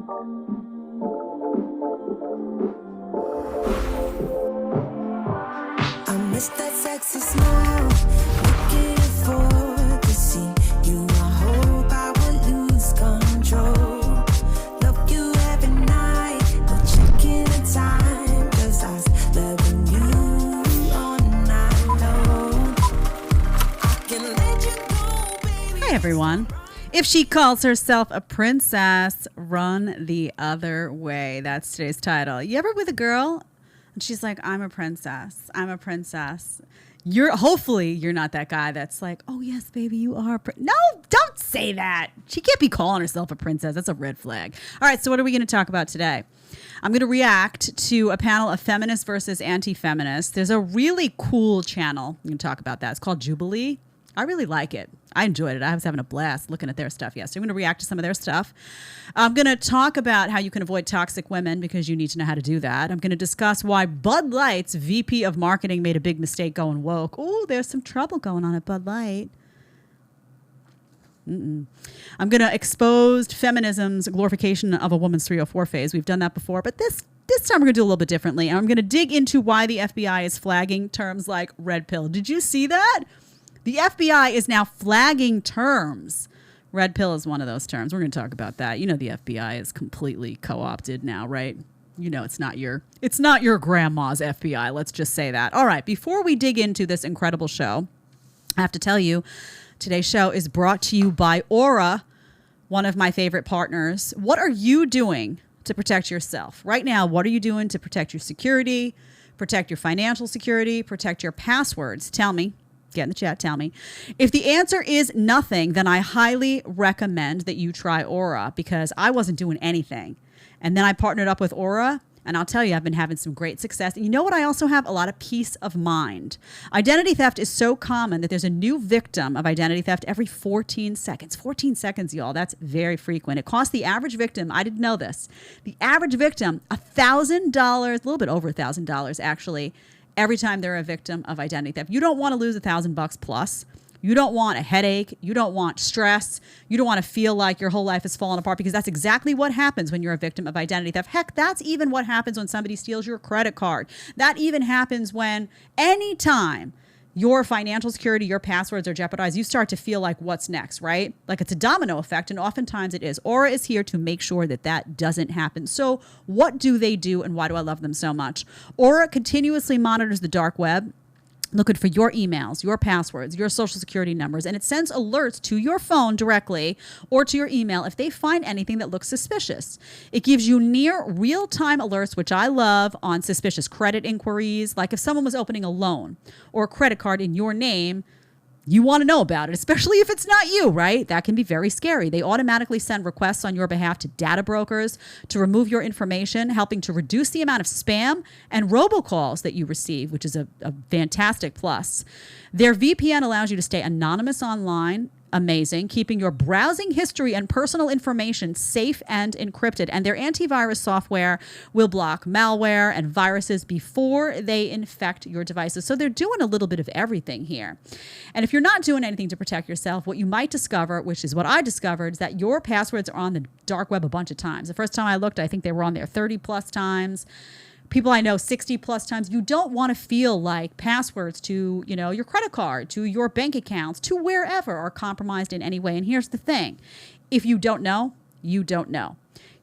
I miss that sexy smile, looking forward to see you. I hope I will lose control. Love you every night, no checking the time, 'cause I was loving you all night long. I can let you go, baby. Hi, everyone. If she calls herself a princess, run the other way. That's today's title. You ever with a girl and she's like, I'm a princess. I'm a princess. Hopefully you're not that guy that's like, oh yes, baby, you are. No, don't say that. She can't be calling herself a princess. That's a red flag. All right. So what are we going to talk about today? I'm going to react to a panel of feminists versus anti-feminists. There's a really cool channel. We can talk about that. It's called Jubilee. I really like it. I enjoyed it. I was having a blast looking at their stuff yesterday. I'm going to react to some of their stuff. I'm going to talk about how you can avoid toxic women because you need to know how to do that. I'm going to discuss why Bud Light's VP of marketing made a big mistake going woke. Oh, there's some trouble going on at Bud Light. I'm going to expose feminism's glorification of a woman's 304 phase. We've done that before, but this time we're going to do a little bit differently. And I'm going to dig into why the FBI is flagging terms like red pill. Did you see that? The FBI is now flagging terms. Red pill is one of those terms. We're going to talk about that. You know, the FBI is completely co-opted now, right? You know, it's not your grandma's FBI. Let's just say that. All right. Before we dig into this incredible show, I have to tell you, today's show is brought to you by Aura, one of my favorite partners. What are you doing to protect yourself right now? What are you doing to protect your security, protect your financial security, protect your passwords? Tell me. Get in the chat, tell me. If the answer is nothing, then I highly recommend that you try Aura, because I wasn't doing anything. And then I partnered up with Aura, and I'll tell you, I've been having some great success. And you know what? I also have a lot of peace of mind. Identity theft is so common that there's a new victim of identity theft every 14 seconds. 14 seconds, y'all. That's very frequent. It costs the average victim, I didn't know this, the average victim $1,000, a little bit over $1,000 actually, every time they're a victim of identity theft. You don't want to lose $1,000 plus. You don't want a headache. You don't want stress. You don't want to feel like your whole life is falling apart, because that's exactly what happens when you're a victim of identity theft. Heck, that's even what happens when somebody steals your credit card. That even happens when anytime your financial security, your passwords are jeopardized, you start to feel like what's next, right? Like it's a domino effect, and oftentimes it is. Aura is here to make sure that that doesn't happen. So what do they do, and why do I love them so much? Aura continuously monitors the dark web, looking for your emails, your passwords, your social security numbers, and it sends alerts to your phone directly or to your email if they find anything that looks suspicious. It gives you near real-time alerts, which I love, on suspicious credit inquiries. Like if someone was opening a loan or a credit card in your name, you want to know about it, especially if it's not you, right? That can be very scary. They automatically send requests on your behalf to data brokers to remove your information, helping to reduce the amount of spam and robocalls that you receive, which is a fantastic plus. Their VPN allows you to stay anonymous online. Amazing, keeping your browsing history and personal information safe and encrypted. And their antivirus software will block malware and viruses before they infect your devices. So they're doing a little bit of everything here. And if you're not doing anything to protect yourself, what you might discover, which is what I discovered, is that your passwords are on the dark web a bunch of times. The first time I looked, I think they were on there 30 plus times. People I know 60 plus times. You don't want to feel like passwords to, your credit card, to your bank accounts, to wherever are compromised in any way. And here's the thing. If you don't know, you don't know.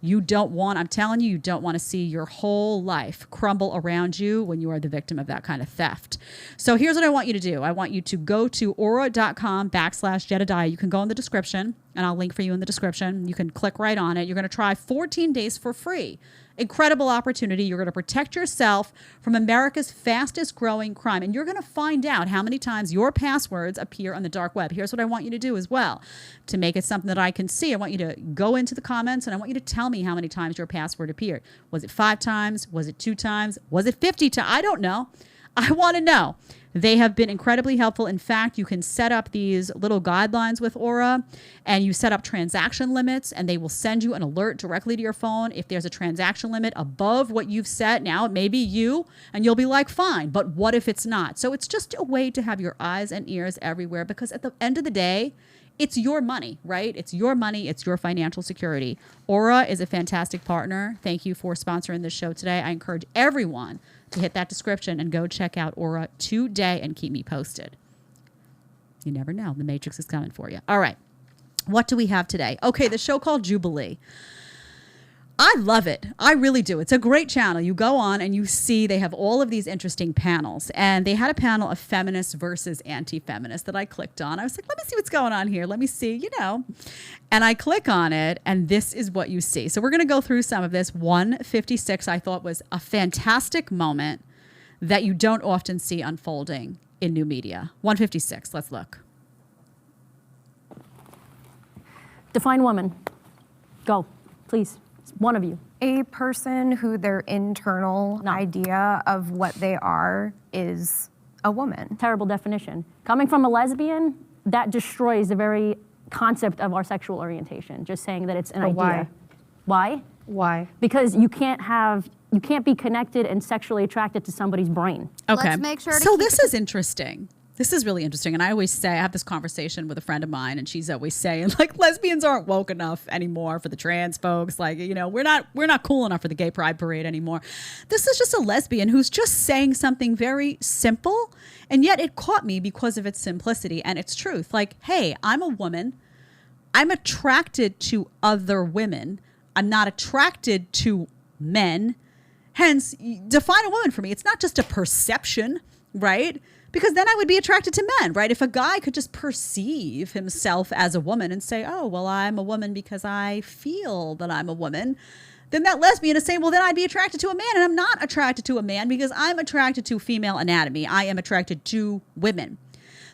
I'm telling you, you don't want to see your whole life crumble around you when you are the victim of that kind of theft. So here's what I want you to do. I want you to go to aura.com/Jedediah. You can go in the description, and I'll link for you in the description. You can click right on it. You're going to try 14 days for free. Incredible opportunity. You're going to protect yourself from America's fastest growing crime. And you're going to find out how many times your passwords appear on the dark web. Here's what I want you to do as well. To make it something that I can see, I want you to go into the comments and I want you to tell me how many times your password appeared. Was it 5 times? Was it 2 times? Was it 50 times? I don't know. I want to know. They have been incredibly helpful. In fact, you can set up these little guidelines with Aura, and you set up transaction limits, and they will send you an alert directly to your phone if there's a transaction limit above what you've set. Now, it may be you, and you'll be like, fine, but what if it's not? So it's just a way to have your eyes and ears everywhere, because at the end of the day, it's your money, right? It's your money. It's your financial security. Aura is a fantastic partner. Thank you for sponsoring this show today. I encourage everyone to hit that description and go check out Aura today and keep me posted. You never know. The Matrix is coming for you. All right. What do we have today? Okay, the show called Jubilee. I love it. I really do. It's a great channel. You go on and you see they have all of these interesting panels. And they had a panel of feminists versus anti-feminists that I clicked on. I was like, let me see what's going on here. Let me see, you know. And I click on it, and this is what you see. So we're going to go through some of this. 156 I thought was a fantastic moment that you don't often see unfolding in new media. 156, let's look. Define woman. Go, please. One of you. A person who their internal idea of what they are is a woman. Terrible definition. Coming from a lesbian, that destroys the very concept of our sexual orientation. Just saying that it's an idea. Why? Why? Why? Because you can't be connected and sexually attracted to somebody's brain. Okay. Let's make sure to so keep this is interesting. This is really interesting. And I always say, I have this conversation with a friend of mine, and she's always saying, like, lesbians aren't woke enough anymore for the trans folks. Like, you know, we're not cool enough for the gay pride parade anymore. This is just a lesbian who's just saying something very simple. And yet it caught me because of its simplicity and its truth. Like, hey, I'm a woman. I'm attracted to other women. I'm not attracted to men. Hence, define a woman for me. It's not just a perception, right? Because then I would be attracted to men, right? If a guy could just perceive himself as a woman and say, oh, well, I'm a woman because I feel that I'm a woman, then that lesbian is saying, well, then I'd be attracted to a man. And I'm not attracted to a man because I'm attracted to female anatomy. I am attracted to women.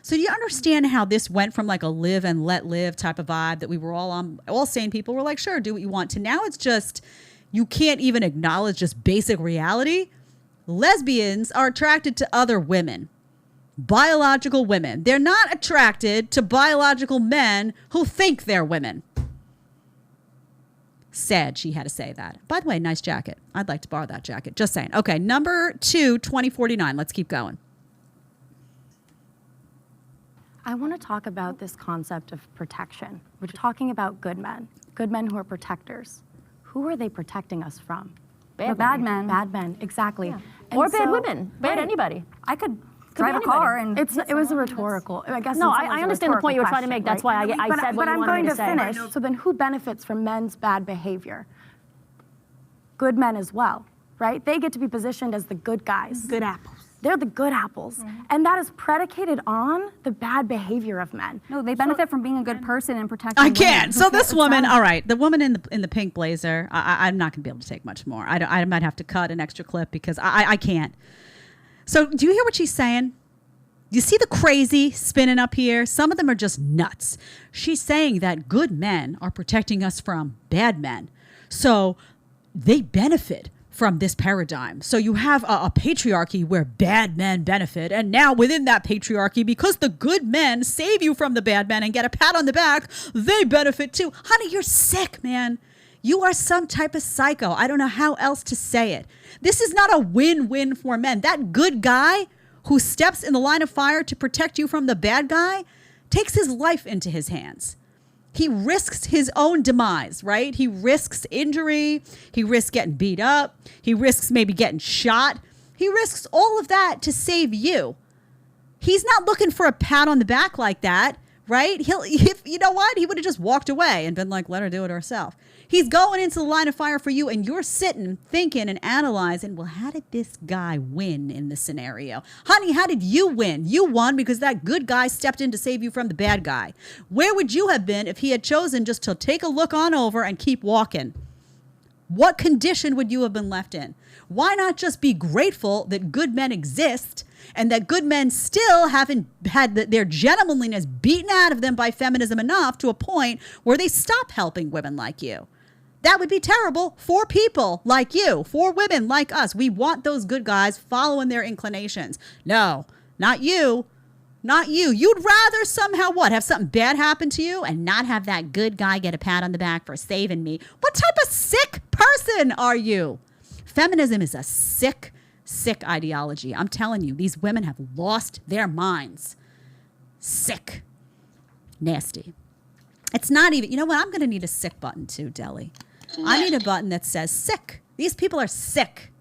So do you understand how this went from like a live and let live type of vibe that we were all on, all sane people were like, sure, do what you want, to now it's just, you can't even acknowledge just basic reality. Lesbians are attracted to other women. Biological women. They're not attracted to biological men who think they're women. Sad she had to say that. By the way, nice jacket. I'd like to borrow that jacket. Just saying. Okay, number 2, 2049. Let's keep going. I want to talk about this concept of protection. We're talking about good men who are protectors. Who are they protecting us from? Bad men. Bad men, exactly. Yeah. And Or bad so- women. Bad anybody. I could Drive a car and it was a rhetorical. I guess. No, in some I ways a understand the point you were trying to rhetorical make. That's question, why I said what but you I'm wanted going me to to say. finish. So then, who benefits from men's bad behavior? Good men as well, right? They get to be positioned as the good guys. Good apples. They're the good apples, and that is predicated on the bad behavior of men. No, they benefit from being a good person and protecting I women. can't. So this woman, Exactly. all right, the woman in the pink blazer, I'm not going to be able to take much more. I might have to cut an extra clip because I can't. So do you hear what she's saying? You see the crazy spinning up here? Some of them are just nuts. She's saying that good men are protecting us from bad men. So they benefit from this paradigm. So you have a patriarchy where bad men benefit. And now within that patriarchy, because the good men save you from the bad men and get a pat on the back, they benefit too. Honey, you're sick, man. You are some type of psycho. I don't know how else to say it. This is not a win-win for men. That good guy who steps in the line of fire to protect you from the bad guy takes his life into his hands. He risks his own demise, right? He risks injury. He risks getting beat up. He risks maybe getting shot. He risks all of that to save you. He's not looking for a pat on the back like that, right? You know what? He would have just walked away and been like, let her do it herself. He's going into the line of fire for you, and you're sitting, thinking and analyzing, well, how did this guy win in this scenario? Honey, how did you win? You won because that good guy stepped in to save you from the bad guy. Where would you have been if he had chosen just to take a look on over and keep walking? What condition would you have been left in? Why not just be grateful that good men exist and that good men still haven't had their gentlemanliness beaten out of them by feminism enough to a point where they stop helping women like you? That would be terrible for people like you, for women like us. We want those good guys following their inclinations. No, not you. Not you. You'd rather somehow what? Have something bad happen to you and not have that good guy get a pat on the back for saving me. What type of sick person are you? Feminism is a sick, sick ideology. I'm telling you, these women have lost their minds. Sick. Nasty. It's not even, you know what? I'm going to need a sick button too, Deli. I need a button that says sick. These people are sick.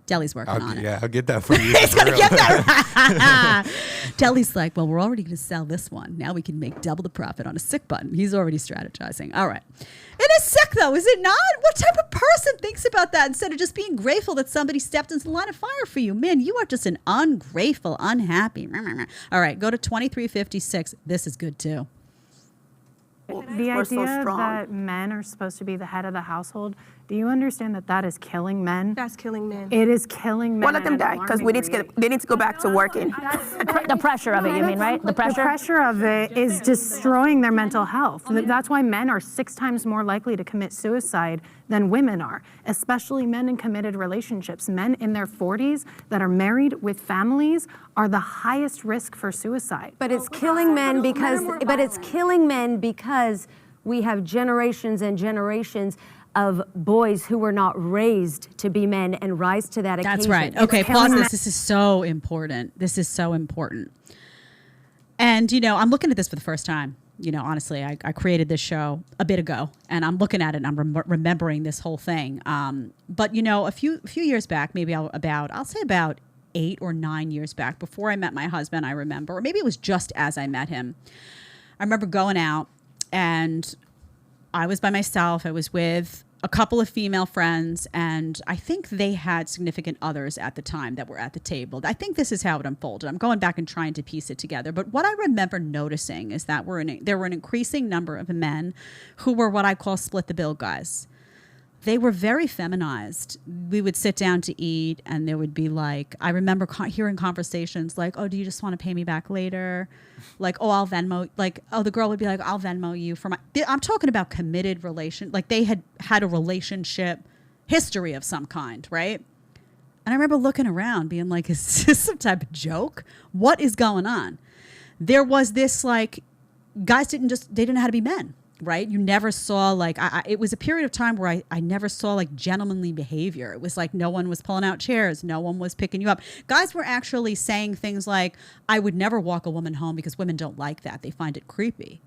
Deli's working on it. Yeah, I'll get that for you. He's going to get that. Deli's like, well, we're already going to sell this one. Now we can make double the profit on a sick button. He's already strategizing. All right. It is sick, though, is it not? What type of person thinks about that instead of just being grateful that somebody stepped into the line of fire for you? Man, you are just an ungrateful, unhappy. All right, go to 2356. This is good, too. The idea that men are supposed to be the head of the household, do you understand that that is killing men? That's killing men. It is killing men. Well, let them die, because they need to go back to working. The pressure of it, you mean, right? The pressure of it is destroying their mental health. That's why men are 6 times more likely to commit suicide than women are, especially men in committed relationships. Men in their 40s that are married with families are the highest risk for suicide. But it's killing men because we have generations and generations of boys who were not raised to be men and rise to that occasion. That's right. Okay, pause this. This is so important. This is so important. And, you know, I'm looking at this for the first time. You know, honestly, I created this show a bit ago, and I'm looking at it and I'm remembering this whole thing. But, you know, a few years back, maybe I'll say about 8 or 9 years back, before I met my husband, I remember, or maybe it was just as I met him. I remember going out, and I was by myself. I was with a couple of female friends, and I think they had significant others at the time that were at the table. I think this is how it unfolded. I'm going back and trying to piece it together. But what I remember noticing is that there were an increasing number of men who were what I call split the bill guys. They were very feminized. We would sit down to eat, and there would be like, I remember hearing conversations like, oh, do you just want to pay me back later? Like, oh, I'll Venmo. Like, oh, the girl would be like, I'll Venmo you for my. I'm talking about committed relation. Like, they had a relationship history of some kind, right? And I remember looking around being like, is this some type of joke? What is going on? There was this like, guys they didn't know how to be men. Right? You never saw like, it was a period of time where I never saw like gentlemanly behavior. It was like no one was pulling out chairs. No one was picking you up. Guys were actually saying things like, I would never walk a woman home because women don't like that. They find it creepy.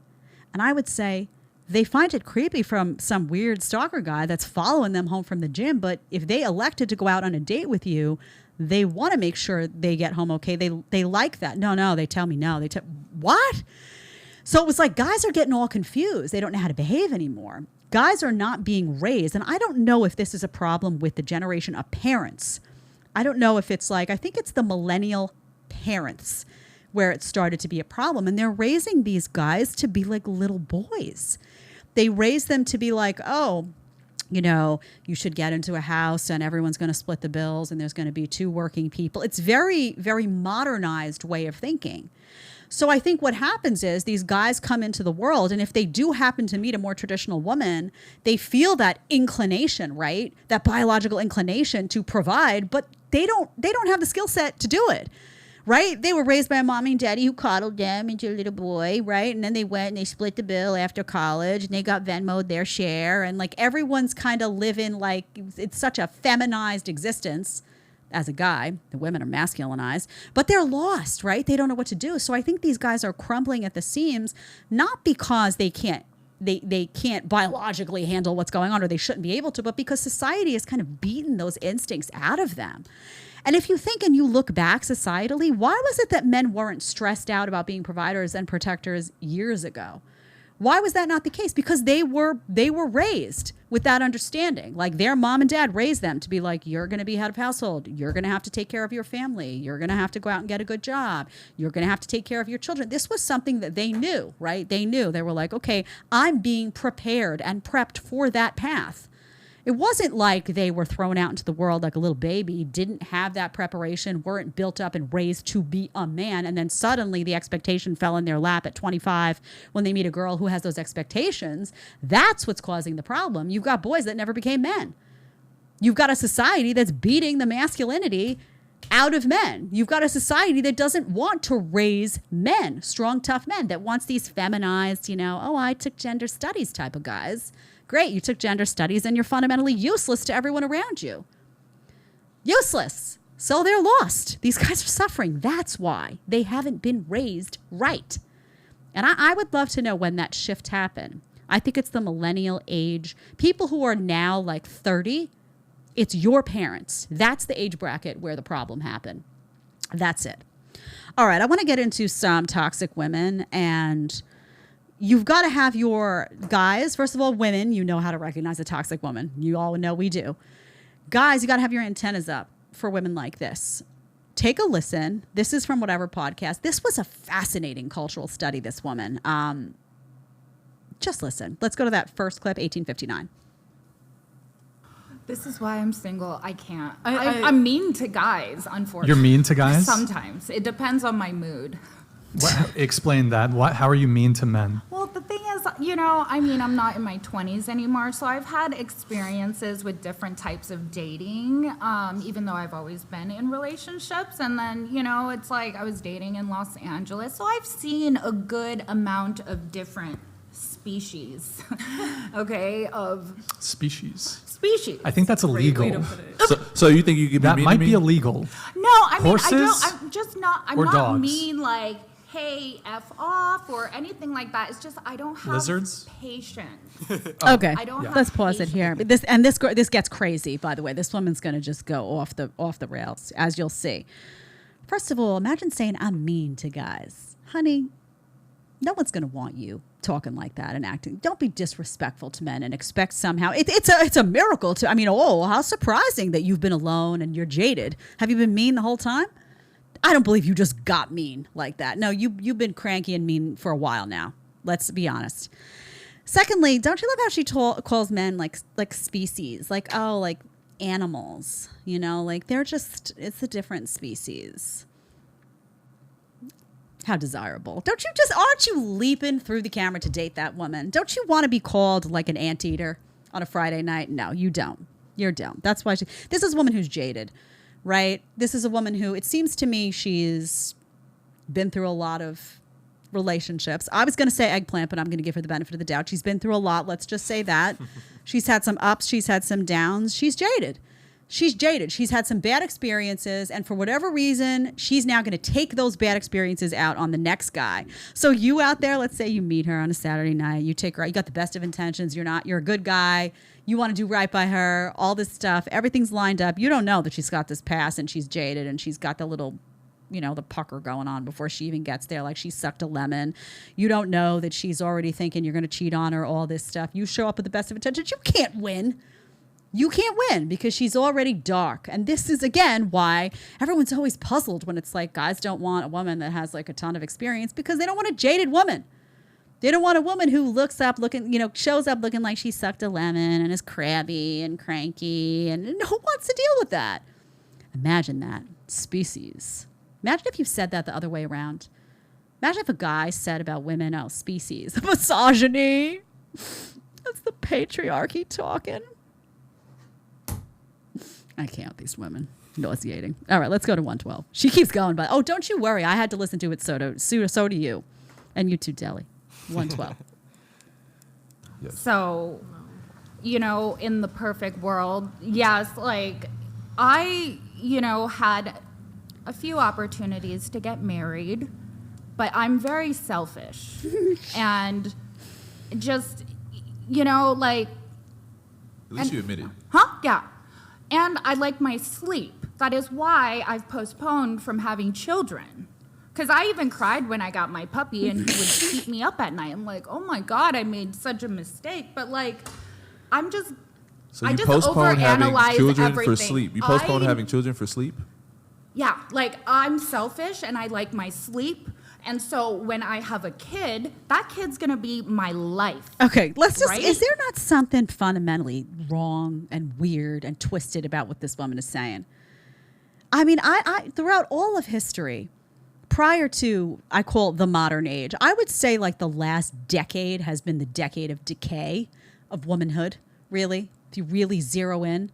And I would say they find it creepy from some weird stalker guy that's following them home from the gym. But if they elected to go out on a date with you, they want to make sure they get home okay. They like that. No, they tell me no. What? So it was like guys are getting all confused. They don't know how to behave anymore. Guys are not being raised. And I don't know if this is a problem with the generation of parents. I don't know if it's like, I think it's the millennial parents where it started to be a problem. And they're raising these guys to be like little boys. They raise them to be like, oh, you know, you should get into a house and everyone's going to split the bills and there's going to be 2 working people. It's very, very modernized way of thinking. So I think what happens is these guys come into the world, and if they do happen to meet a more traditional woman, they feel that inclination, right? That biological inclination to provide, but they don't have the skill set to do it, right? They were raised by a mommy and daddy who coddled them into a little boy, right? And then they went and they split the bill after college, and they got Venmo'd their share, and like everyone's kind of living like it's such a feminized existence. As a guy, the women are masculinized, but they're lost, right? They don't know what to do. So I think these guys are crumbling at the seams, not because they can't biologically handle what's going on or they shouldn't be able to, but because society has kind of beaten those instincts out of them. And if you think and you look back societally, why was it that men weren't stressed out about being providers and protectors years ago? Why was that not the case? Because they were raised with that understanding. Like their mom and dad raised them to be like, you're going to be head of household. You're going to have to take care of your family. You're going to have to go out and get a good job. You're going to have to take care of your children. This was something that they knew, right? They knew. They were like, okay, I'm being prepared and prepped for that path. It wasn't like they were thrown out into the world like a little baby, didn't have that preparation, weren't built up and raised to be a man, and then suddenly the expectation fell in their lap at 25 when they meet a girl who has those expectations. That's what's causing the problem. You've got boys that never became men. You've got a society that's beating the masculinity out of men. You've got a society that doesn't want to raise men, strong, tough men, that wants these feminized, oh, I took gender studies type of guys. Great, you took gender studies and you're fundamentally useless to everyone around you. Useless. So they're lost. These guys are suffering. That's why they haven't been raised right. And I would love to know when that shift happened. I think it's the millennial age. People who are now like 30, it's your parents. That's the age bracket where the problem happened. That's it. All right, I want to get into some toxic women, and you've got to have your guys. First of all, women, you know how to recognize a toxic woman. You all know we do. Guys, you got to have your antennas up for women like this. Take a listen. This is from whatever podcast. This was a fascinating cultural study, this woman. Just listen. Let's go to that first clip, 1859. This is why I'm single. I can't. I'm mean to guys, unfortunately. You're mean to guys? Sometimes. It depends on my mood. Explain that. How are you mean to men? Well, the thing is, I'm not in my 20s anymore, so I've had experiences with different types of dating, even though I've always been in relationships. And then, it's like I was dating in Los Angeles, so I've seen a good amount of different species, okay, of... Species. I think that's illegal. So you think you could be that mean might to me? be illegal. No, I mean, Horses? I'm just not, I'm or not dogs? mean like, hey, F off or anything like that. It's just I don't have Lizards? patience. Okay, I don't have let's pause it patience. here. This gets crazy, by the way. This woman's going to just go off the rails, as you'll see. First of all, imagine saying I'm mean to guys. Honey, no one's going to want you talking like that and acting. Don't be disrespectful to men and expect somehow. It's a miracle to, how surprising that you've been alone and you're jaded. Have you been mean the whole time? I don't believe you just got mean like that. No, you've been cranky and mean for a while now. Let's be honest. Secondly, don't you love how she calls men like species, like animals, they're just, it's a different species. How desirable. Aren't you leaping through the camera to date that woman? Don't you want to be called like an anteater on a Friday night? No, you don't. You don't. That's why this is a woman who's jaded, right? This is a woman who, it seems to me, she's been through a lot of relationships. I was going to say eggplant, but I'm going to give her the benefit of the doubt. She's been through a lot. Let's just say that. She's had some ups. She's had some downs. She's jaded. She's had some bad experiences, and for whatever reason, she's now going to take those bad experiences out on the next guy. So you out there, let's say you meet her on a Saturday night, you take her out, you got the best of intentions, you're a good guy, you want to do right by her, all this stuff, everything's lined up. You don't know that she's got this past and she's jaded and she's got the little, the pucker going on before she even gets there, like she sucked a lemon. You don't know that she's already thinking you're going to cheat on her, all this stuff. You show up with the best of intentions, you can't win. You can't win because she's already dark. And this is, again, why everyone's always puzzled when it's like guys don't want a woman that has like a ton of experience because they don't want a jaded woman. They don't want a woman who shows up looking like she sucked a lemon and is crabby and cranky. And who wants to deal with that? Imagine that. Species. Imagine if you said that the other way around. Imagine if a guy said about women, oh, species. Misogyny. That's the patriarchy talking. I can't with these women. Nauseating. All right, let's go to 112. She keeps going, but don't you worry. I had to listen to it, so do you. And you too, Deli. 112. Yes. So, in the perfect world, yes, like I, had a few opportunities to get married, but I'm very selfish. And just, like... At least you admit it. Huh? Yeah. And I like my sleep. That is why I've postponed from having children. Because I even cried when I got my puppy and he would keep me up at night. I'm like, oh my God, I made such a mistake. But like, I just postponed having overanalyze children everything. for sleep. You postponed having children for sleep? Yeah, like I'm selfish and I like my sleep. And so when I have a kid, that kid's going to be my life. Okay, right? Is there not something fundamentally wrong and weird and twisted about what this woman is saying? I throughout all of history, prior to, I call it the modern age, I would say like the last decade has been the decade of decay of womanhood, really, if you really zero in.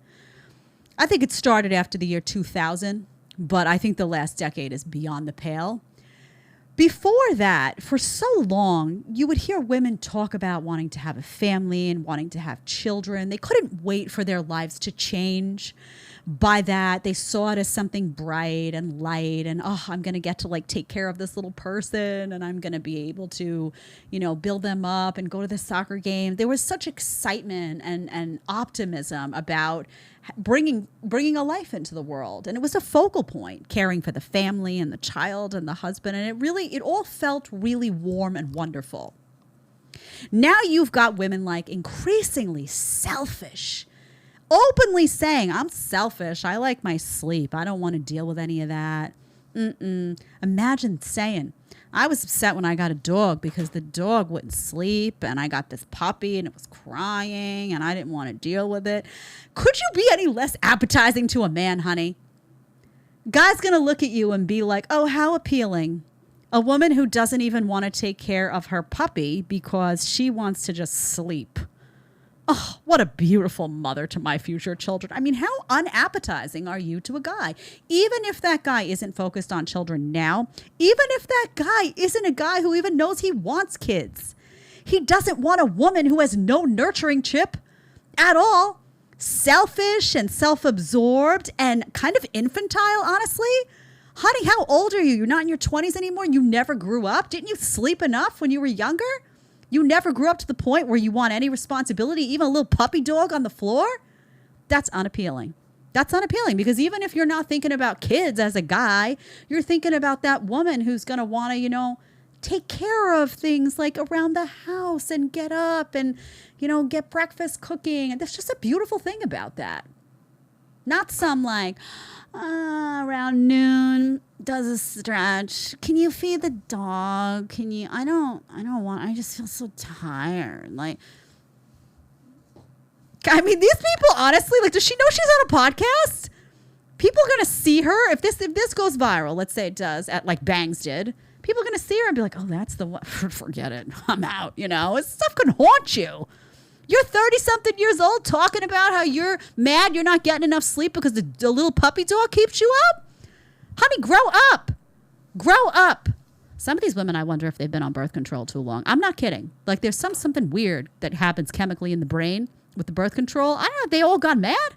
I think it started after the year 2000, but I think the last decade is beyond the pale. Before that, for so long, you would hear women talk about wanting to have a family and wanting to have children. They couldn't wait for their lives to change. by that. They saw it as something bright and light and, oh, I'm going to get to like take care of this little person and I'm going to be able to, you know, build them up and go to the soccer game. There was such excitement and optimism about bringing a life into the world. And it was a focal point, caring for the family and the child and the husband. And it all felt really warm and wonderful. Now you've got women like increasingly selfish, openly saying, I'm selfish. I like my sleep. I don't want to deal with any of that. Imagine saying, I was upset when I got a dog because the dog wouldn't sleep and I got this puppy and it was crying and I didn't want to deal with it. Could you be any less appetizing to a man, honey? Guy's going to look at you and be like, oh, how appealing. A woman who doesn't even want to take care of her puppy because she wants to just sleep. Oh, what a beautiful mother to my future children. I mean, how unappetizing are you to a guy? Even if that guy isn't focused on children now, even if that guy isn't a guy who even knows he wants kids, he doesn't want a woman who has no nurturing chip at all, selfish and self-absorbed and kind of infantile, honestly. Honey, how old are you? You're not in your 20s anymore. You never grew up. Didn't you sleep enough when you were younger? You never grew up to the point where you want any responsibility, even a little puppy dog on the floor? That's unappealing. That's unappealing because even if you're not thinking about kids as a guy, you're thinking about that woman who's going to want to, you know, take care of things like around the house and get up and, you know, get breakfast cooking. And there's just a beautiful thing about that. Not some like, around noon, does a stretch. Can you feed the dog? Can you, I don't want, I just feel so tired. Like, I mean, these people, honestly, like, does she know she's on a podcast? People are going to see her. If this goes viral, let's say it does, at like Bangs did, people are going to see her and be like, oh, that's the one. Forget it. I'm out, you know. This stuff can haunt you. You're 30-something years old talking about how you're mad you're not getting enough sleep because the little puppy dog keeps you up? Honey, grow up. Grow up. Some of these women, I wonder if they've been on birth control too long. I'm not kidding. Like, there's something weird that happens chemically in the brain with the birth control. I don't know if they all got mad.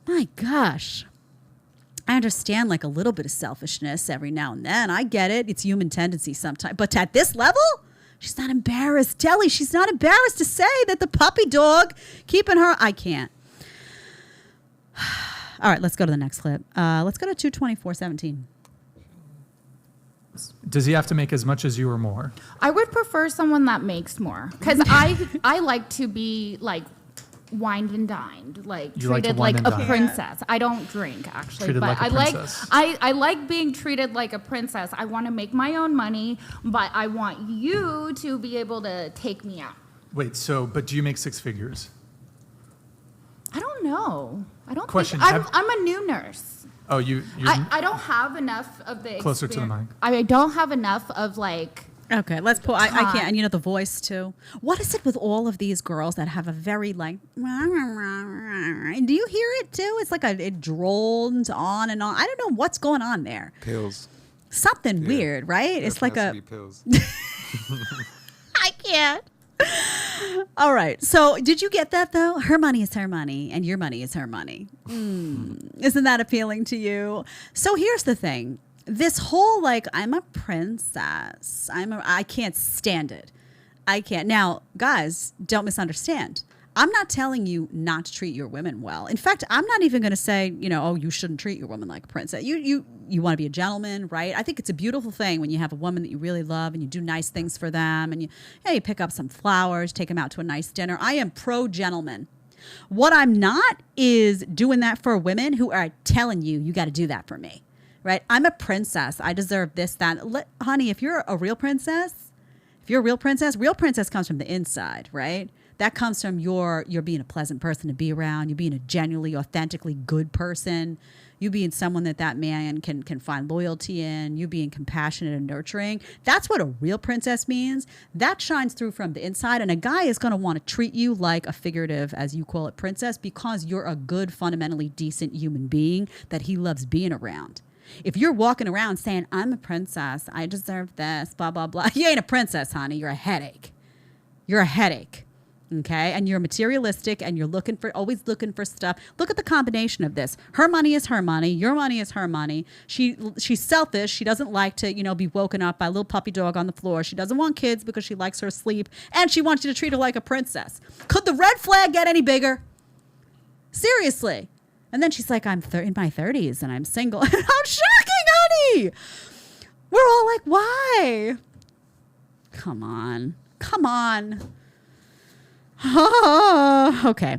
My gosh. I understand, like, a little bit of selfishness every now and then. I get it. It's human tendency sometimes. But at this level? She's not embarrassed. Telly, she's not embarrassed to say that the puppy dog keeping her. I can't. All right, let's go to the next clip. Let's go to 224:17. Does he have to make as much as you or more? I would prefer someone that makes more because I like to be like wined and dined, like you treated like a princess. I don't drink actually, treated but like I like being treated like a princess. I want to make my own money, but I want you to be able to take me out. Wait, but do you make six figures? I don't know. I don't Question, think I'm a new nurse. Oh, I don't have enough of the closer to the mic. I don't have enough of like. Okay, let's pull. I can't, and you know the voice too. What is it with all of these girls that have a very like? Do you hear it too? It's like it drones on and on. I don't know what's going on there. Pills. Something weird, right? Yeah, it's like a. Pills. I can't. All right. So did you get that though? Her money is her money, and your money is her money. Isn't that appealing to you? So here's the thing. This whole like I'm a princess. I can't stand it. I can't. Now, guys, don't misunderstand. I'm not telling you not to treat your women well. In fact, I'm not even going to say, you know, oh, you shouldn't treat your woman like a princess. You want to be a gentleman, right? I think it's a beautiful thing when you have a woman that you really love and you do nice things for them and you pick up some flowers, take them out to a nice dinner. I am pro gentleman. What I'm not is doing that for women who are telling you got to do that for me. Right? I'm a princess. I deserve this, that. Honey, if you're a real princess, real princess comes from the inside, right? That comes from you're being a pleasant person to be around. You being a genuinely, authentically good person. You being someone that man can find loyalty in. You being compassionate and nurturing. That's what a real princess means. That shines through from the inside. And a guy is going to want to treat you like a figurative, as you call it, princess, because you're a good, fundamentally decent human being that he loves being around. If you're walking around saying, I'm a princess, I deserve this, blah, blah, blah. You ain't a princess, honey. You're a headache. You're a headache. Okay, and you're materialistic and you're always looking for stuff. Look at the combination of this. Her money is her money. Your money is her money. She's selfish. She doesn't like to, be woken up by a little puppy dog on the floor. She doesn't want kids because she likes her sleep. And she wants you to treat her like a princess. Could the red flag get any bigger? Seriously. And then she's like, I'm in my 30s and I'm single. How shocking, honey. We're all like, why? Come on. Oh, okay.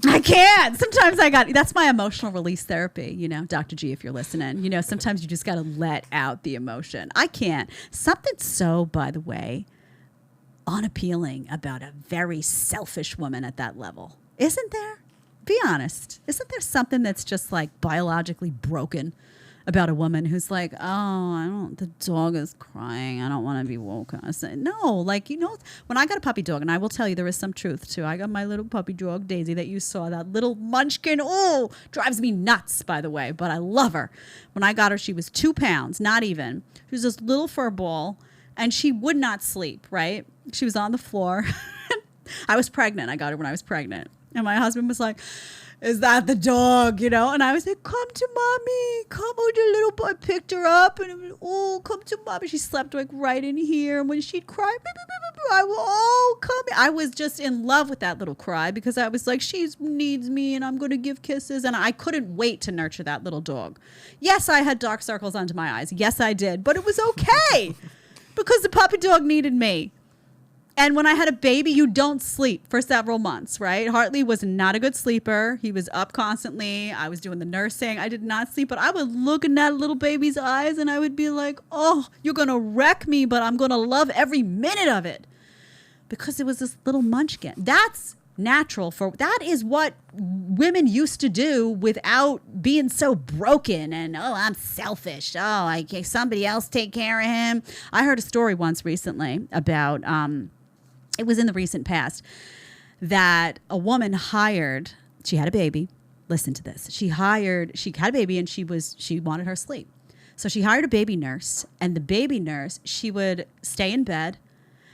I can't. Sometimes that's my emotional release therapy, Dr. G, if you're listening. Sometimes you just got to let out the emotion. I can't. Something so, by the way, unappealing about a very selfish woman at that level. Isn't there? Be honest. Isn't there something that's just like biologically broken about a woman who's like, the dog is crying. I don't want to be woken. I say, no, when I got a puppy dog, and I will tell you there is some truth to, I got my little puppy dog, Daisy, that you saw, that little munchkin. Oh, drives me nuts, by the way, but I love her. When I got her, she was 2 pounds, not even. She was this little fur ball, and she would not sleep, right? She was on the floor. I was pregnant. I got her when I was pregnant. And my husband was like, is that the dog, And I was like, come to mommy. Come with your little boy. I picked her up and, come to mommy. She slept like right in here. And when she'd cry, I will, come. I was just in love with that little cry because I was like, she needs me and I'm going to give kisses. And I couldn't wait to nurture that little dog. Yes, I had dark circles under my eyes. Yes, I did. But it was okay because the puppy dog needed me. And when I had a baby, you don't sleep for several months, right? Hartley was not a good sleeper. He was up constantly. I was doing the nursing. I did not sleep, but I would look in that little baby's eyes and I would be like, oh, you're going to wreck me, but I'm going to love every minute of it. Because it was this little munchkin. That's natural. That is what women used to do without being so broken and, I'm selfish. Somebody else take care of him. I heard a story once recently about... it was in the recent past that a woman she had a baby. Listen to this. She had a baby and she wanted her sleep. So she hired a baby nurse, and the baby nurse, she would stay in bed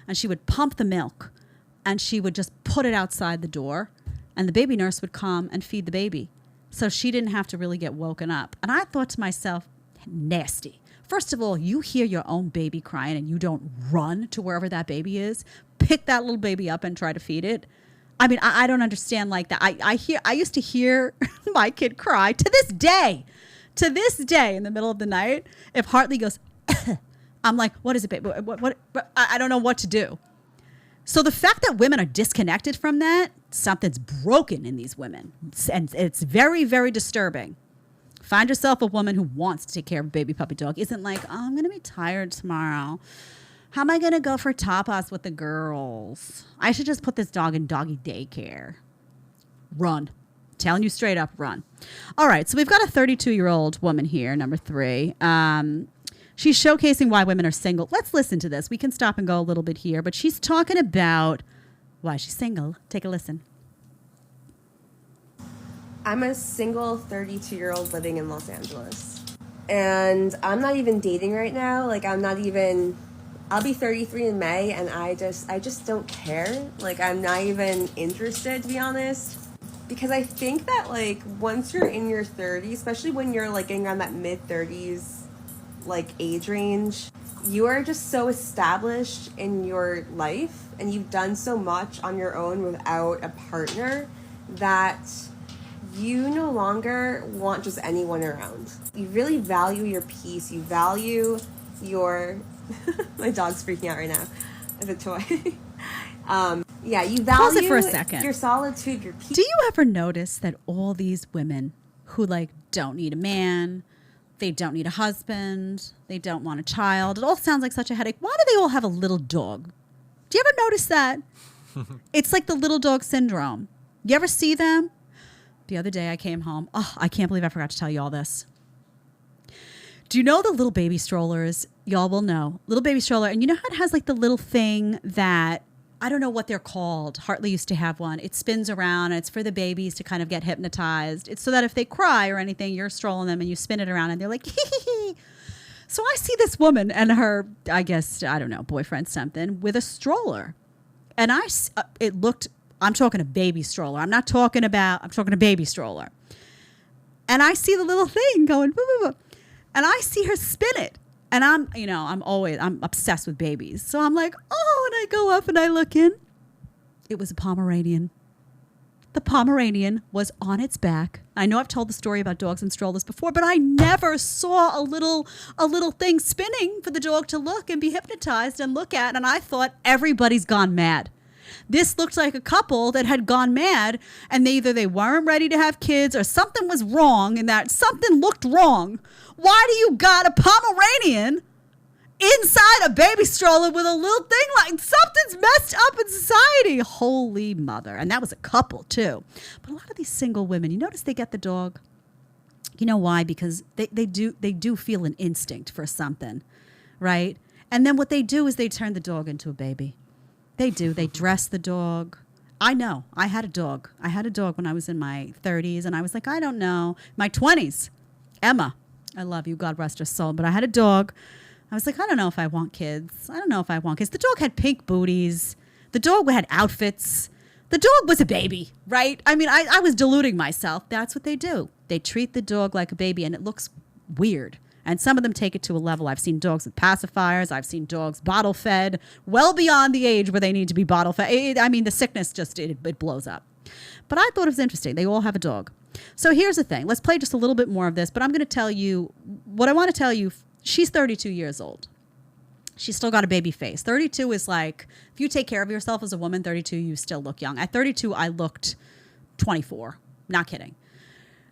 and she would pump the milk and she would just put it outside the door, and the baby nurse would come and feed the baby. So she didn't have to really get woken up. And I thought to myself, nasty. First of all, you hear your own baby crying and you don't run to wherever that baby is, pick that little baby up and try to feed it. I mean, I don't understand like that. I used to hear my kid cry to this day in the middle of the night. If Hartley goes, I'm like, what is it, baby? What? I don't know what to do. So the fact that women are disconnected from that, something's broken in these women. And it's very, very disturbing. Find yourself a woman who wants to take care of a baby puppy dog. Isn't like, I'm going to be tired tomorrow. How am I going to go for tapas with the girls? I should just put this dog in doggy daycare. Run. Telling you straight up, run. All right, so we've got a 32-year-old woman here, number 3. She's showcasing why women are single. Let's listen to this. We can stop and go a little bit here, but she's talking about why she's single. Take a listen. I'm a single 32-year-old living in Los Angeles. And I'm not even dating right now. I'll be 33 in May, and I just don't care. I'm not even interested, to be honest. Because I think that, once you're in your 30s, especially when you're, getting around that mid-30s, age range, you are just so established in your life, and you've done so much on your own without a partner that you no longer want just anyone around. You really value your peace. You value your... My dog's freaking out right now. As a toy. You value Pause it for a second. Your solitude, your peace. Do you ever notice that all these women who don't need a man, they don't need a husband, they don't want a child, it all sounds like such a headache. Why do they all have a little dog? Do you ever notice that? It's like the little dog syndrome. You ever see them? The other day I came home. Oh, I can't believe I forgot to tell you all this. Do you know the little baby strollers? Y'all will know. Little baby stroller. And you know how it has the little thing that, I don't know what they're called. Hartley used to have one. It spins around and it's for the babies to kind of get hypnotized. It's so that if they cry or anything, you're strolling them and you spin it around and they're like, hee. So I see this woman and her, I guess, I don't know, boyfriend something with a stroller. And it looked, I'm talking a baby stroller. I'm talking a baby stroller. And I see the little thing going, boo, boo, boo. And I see her spin it. And I'm obsessed with babies. So I'm like, oh, and I go up and I look in. It was a Pomeranian. The Pomeranian was on its back. I know I've told the story about dogs and strollers before, but I never saw a little thing spinning for the dog to look and be hypnotized and look at. And I thought, everybody's gone mad. This looked like a couple that had gone mad, and either they weren't ready to have kids or something was wrong, and that something looked wrong. Why do you got a Pomeranian inside a baby stroller with a little thing like something's messed up in society? Holy mother. And that was a couple too. But a lot of these single women, you notice they get the dog. You know why? Because they do feel an instinct for something, right? And then what they do is they turn the dog into a baby. They do. They dress the dog. I know. I had a dog. I had a dog when I was in my 30s, and I was like, I don't know. My 20s. Emma. I love you. God rest her soul. But I had a dog. I was like, I don't know if I want kids. I don't know if I want kids. The dog had pink booties. The dog had outfits. The dog was a baby, right? I mean, I was deluding myself. That's what they do. They treat the dog like a baby, and it looks weird. And some of them take it to a level. I've seen dogs with pacifiers. I've seen dogs bottle fed, well beyond the age where they need to be bottle fed. I mean, the sickness just, it blows up. But I thought it was interesting. They all have a dog. So here's the thing. Let's play just a little bit more of this. But I'm going to tell you what I want to tell you. She's 32 years old. She's still got a baby face. 32 is like, if you take care of yourself as a woman, 32, you still look young. At 32, I looked 24. Not kidding.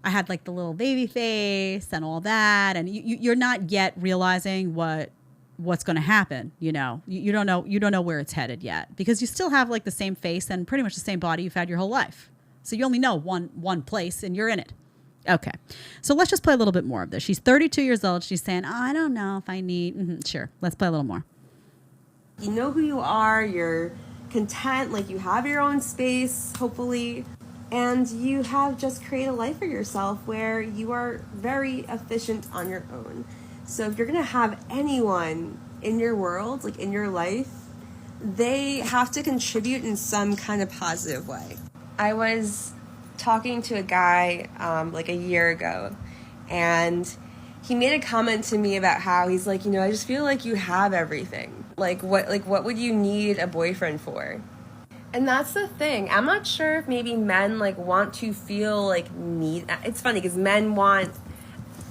I had like the little baby face and all that. And you're not yet realizing what's going to happen. You know, you don't know where it's headed yet, because you still have like the same face and pretty much the same body you've had your whole life. So you only know one place and you're in it. Okay. So let's just play a little bit more of this. She's 32 years old. She's saying, oh, I don't know if I need, sure. Let's play a little more. You know who you are. You're content. Like, you have your own space, hopefully. And you have just created a life for yourself where you are very efficient on your own. So if you're going to have anyone in your world, like in your life, they have to contribute in some kind of positive way. I was talking to a guy like a year ago, and he made a comment to me about how he's like, I just feel like you have everything. Like what would you need a boyfriend for? And that's the thing. I'm not sure if maybe men want to feel need. It's funny because men want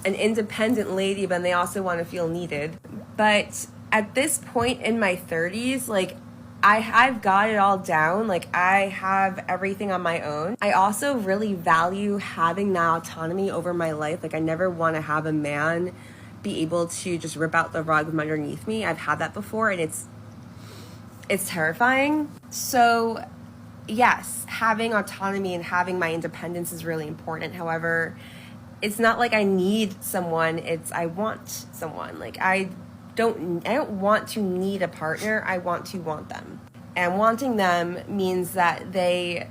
an independent lady, but they also want to feel needed. But at this point in my 30s, I've got it all down. I have everything on my own. I also really value having that autonomy over my life. I never want to have a man be able to just rip out the rug from underneath me. I've had that before, and it's terrifying. So yes, having autonomy and having my independence is really important. However, it's not like I need someone, I want someone. I don't want to need a partner. I want to want them. And wanting them means that they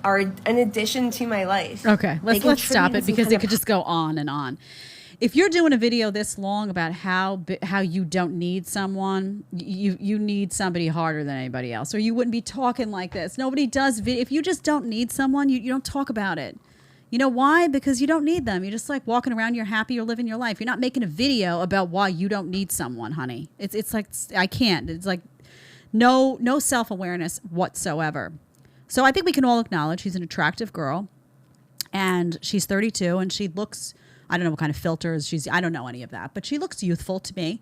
are an addition to my life. Okay, let's stop it because it could just go on and on. If you're doing a video this long about how you don't need someone, you need somebody harder than anybody else, or you wouldn't be talking like this. Nobody does if you just don't need someone, you don't talk about it. You know why? Because you don't need them. You're just walking around, you're happy, you're living your life. You're not making a video about why you don't need someone, honey. It's like, I can't. It's like no self-awareness whatsoever. So I think we can all acknowledge she's an attractive girl, and she's 32, and she looks, I don't know what kind of filters I don't know any of that, but she looks youthful to me.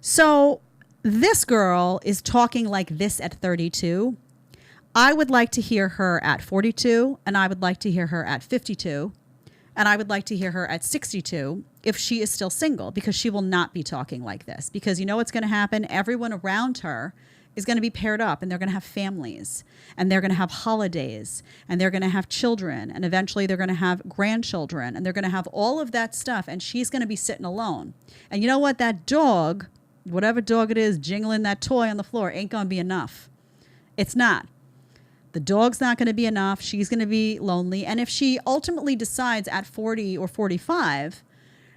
So this girl is talking like this at 32. I would like to hear her at 42, and I would like to hear her at 52, and I would like to hear her at 62 if she is still single, because she will not be talking like this. Because you know what's going to happen? Everyone around her is going to be paired up, and they're going to have families, and they're going to have holidays, and they're going to have children, and eventually they're going to have grandchildren, and they're going to have all of that stuff, and she's going to be sitting alone. And you know what? That dog, whatever dog it is, jingling that toy on the floor ain't going to be enough. It's not. The dog's not going to be enough. She's going to be lonely. And if she ultimately decides at 40 or 45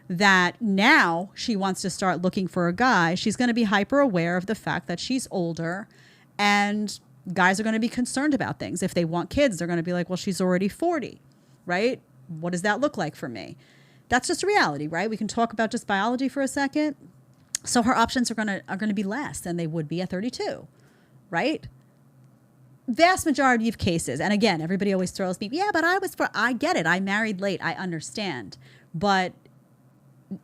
that now she wants to start looking for a guy, she's going to be hyper aware of the fact that she's older and Guys are going to be concerned about things. If they want kids, they're going to be like, well, she's already 40, right? What does that look like for me? That's just a reality, right? We can talk about just biology for a second. So her options are going to be less than they would be at 32, right? Vast majority of cases, and again, everybody always throws me, yeah, but I get it. I married late. I understand. But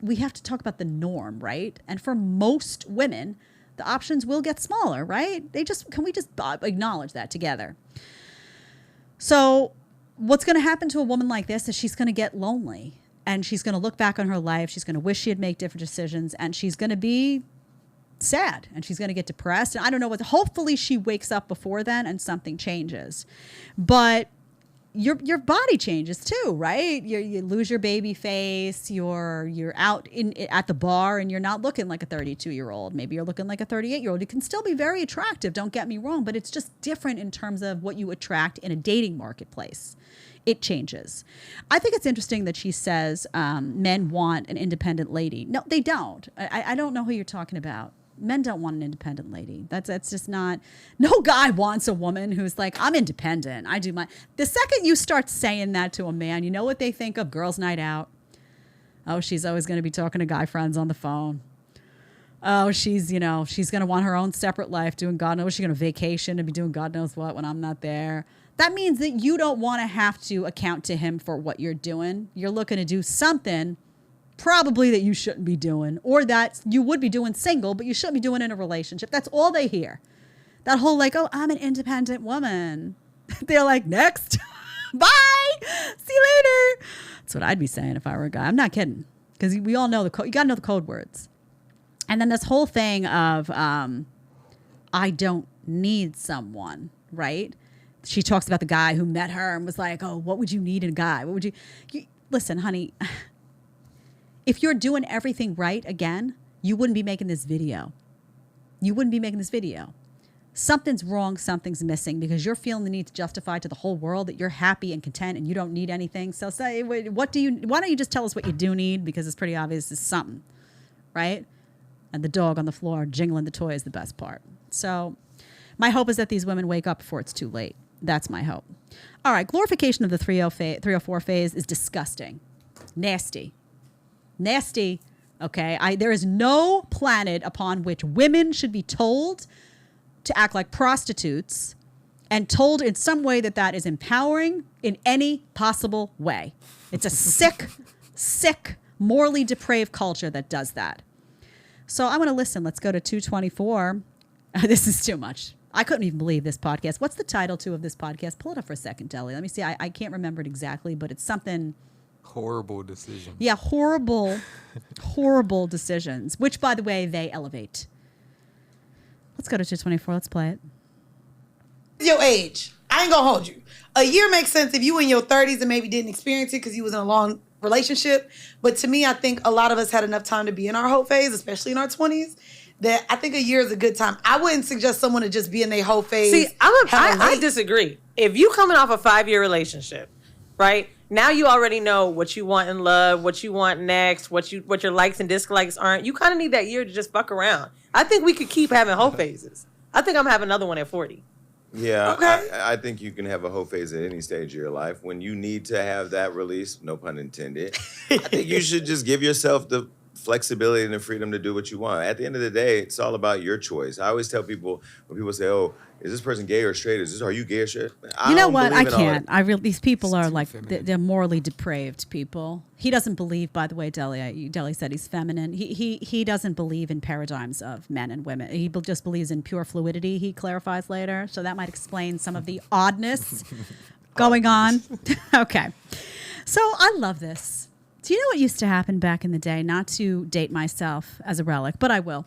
we have to talk about the norm, right? And for most women, the options will get smaller, right? Can we just acknowledge that together? So what's going to happen to a woman like this is she's going to get lonely, and she's going to look back on her life. She's going to wish she had made different decisions, and she's going to be sad, and she's going to get depressed. And I don't know hopefully she wakes up before then and something changes. But your body changes too, right? You lose your baby face. You're out at the bar and you're not looking like a 32-year-old. Maybe you're looking like a 38-year-old. You can still be very attractive, don't get me wrong, but it's just different in terms of what you attract in a dating marketplace. It changes. I think it's interesting that she says men want an independent lady. No, they don't. I don't know who you're talking about. Men don't want an independent lady. That's just not. No guy wants a woman who's like, I'm independent. I do my. The second you start saying that to a man, you know what they think of? Girls' night out. Oh, she's always going to be talking to guy friends on the phone. Oh, she's going to want her own separate life, doing God knows. She's going to vacation and be doing God knows what when I'm not there. That means that you don't want to have to account to him for what you're doing. You're looking to do something probably that you shouldn't be doing, or that you would be doing single, but you shouldn't be doing in a relationship. That's all they hear. That whole like, oh, I'm an independent woman. They're like, next. Bye. See you later. That's what I'd be saying if I were a guy. I'm not kidding. Because we all know you got to know the code words. And then this whole thing of I don't need someone, right? She talks about the guy who met her and was like, oh, what would you need in a guy? What would you listen, honey, if you're doing everything right again, you wouldn't be making this video. You wouldn't be making this video. Something's wrong, something's missing, because you're feeling the need to justify to the whole world that you're happy and content and you don't need anything. So say, why don't you just tell us what you do need? Because it's pretty obvious it's something, right? And the dog on the floor jingling the toy is the best part. So my hope is that these women wake up before it's too late. That's my hope. All right, glorification of the 304 phase is disgusting. Nasty. Okay? There is no planet upon which women should be told to act like prostitutes and told in some way that is empowering in any possible way. It's a sick, morally depraved culture that does that. So I want to listen. Let's go to 224. This is too much. I couldn't even believe this podcast. What's the title, too, of this podcast? Pull it up for a second, Deli. Let me see. I can't remember it exactly, but it's something. Horrible decision. Yeah, horrible decisions, which, by the way, they elevate. Let's go to 224. Let's play it. Your age. I ain't gonna hold you. A year makes sense if you in your 30s and maybe didn't experience it because you was in a long relationship. But to me, I think a lot of us had enough time to be in our whole phase, especially in our 20s, that I think a year is a good time. I wouldn't suggest someone to just be in their whole phase. See, I disagree. If you coming off a 5-year relationship, right? Now you already know what you want in love, what you want next, what your likes and dislikes aren't. You kind of need that year to just fuck around. I think we could keep having whole phases. I think I'm gonna have another one at 40. Yeah, okay. I think you can have a whole phase at any stage of your life. When you need to have that release, no pun intended, I think you should just give yourself the flexibility and the freedom to do what you want. At the end of the day, it's all about your choice. I always tell people, when people say, oh, is this person gay or straight? Are you gay or straight? You know what? I can't. These people are like, they're morally depraved people. He doesn't believe, by the way, Deli said he's feminine. He doesn't believe in paradigms of men and women. He just believes in pure fluidity, he clarifies later. So that might explain some of the oddness going on. Okay. So I love this. Do you know what used to happen back in the day? Not to date myself as a relic, but I will.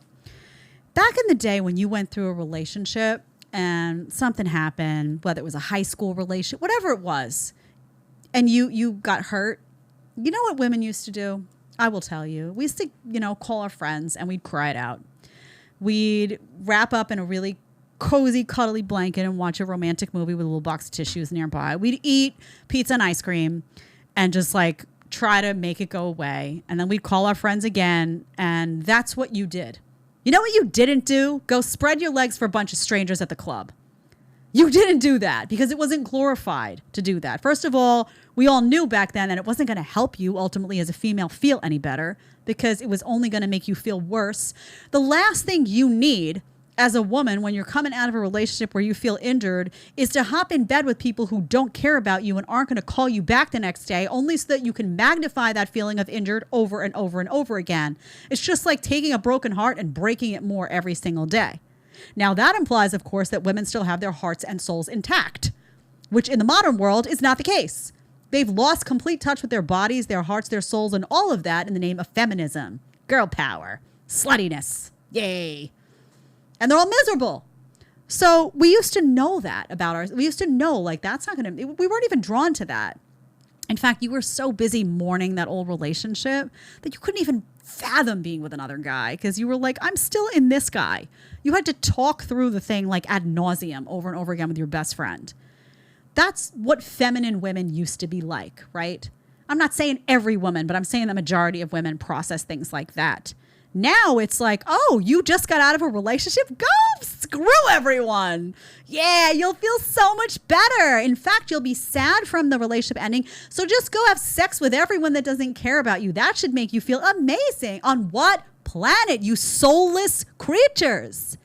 Back in the day when you went through a relationship and something happened, whether it was a high school relationship, whatever it was, and you got hurt, you know what women used to do? I will tell you. We used to, call our friends and we'd cry it out. We'd wrap up in a really cozy, cuddly blanket and watch a romantic movie with a little box of tissues nearby. We'd eat pizza and ice cream and just try to make it go away. And then we'd call our friends again, and that's what you did. You know what you didn't do? Go spread your legs for a bunch of strangers at the club. You didn't do that because it wasn't glorified to do that. First of all, we all knew back then that it wasn't going to help you ultimately as a female feel any better because it was only going to make you feel worse. The last thing you need as a woman when you're coming out of a relationship where you feel injured is to hop in bed with people who don't care about you and aren't going to call you back the next day only so that you can magnify that feeling of injured over and over and over again. It's just like taking a broken heart and breaking it more every single day. Now, that implies, of course, that women still have their hearts and souls intact, which in the modern world is not the case. They've lost complete touch with their bodies, their hearts, their souls, and all of that in the name of feminism, girl power, sluttiness. Yay. And they're all miserable. So we used to know that about ours. We used to know, like, that's not going to, we weren't even drawn to that. In fact, you were so busy mourning that old relationship that you couldn't even fathom being with another guy because you were like, I'm still in this guy. You had to talk through the thing like ad nauseum over and over again with your best friend. That's what feminine women used to be like, right? I'm not saying every woman, but I'm saying the majority of women process things like that. Now it's like, oh, you just got out of a relationship? Go screw everyone. Yeah, you'll feel so much better. In fact, you'll be sad from the relationship ending. So just go have sex with everyone that doesn't care about you. That should make you feel amazing. On what planet, you soulless creatures?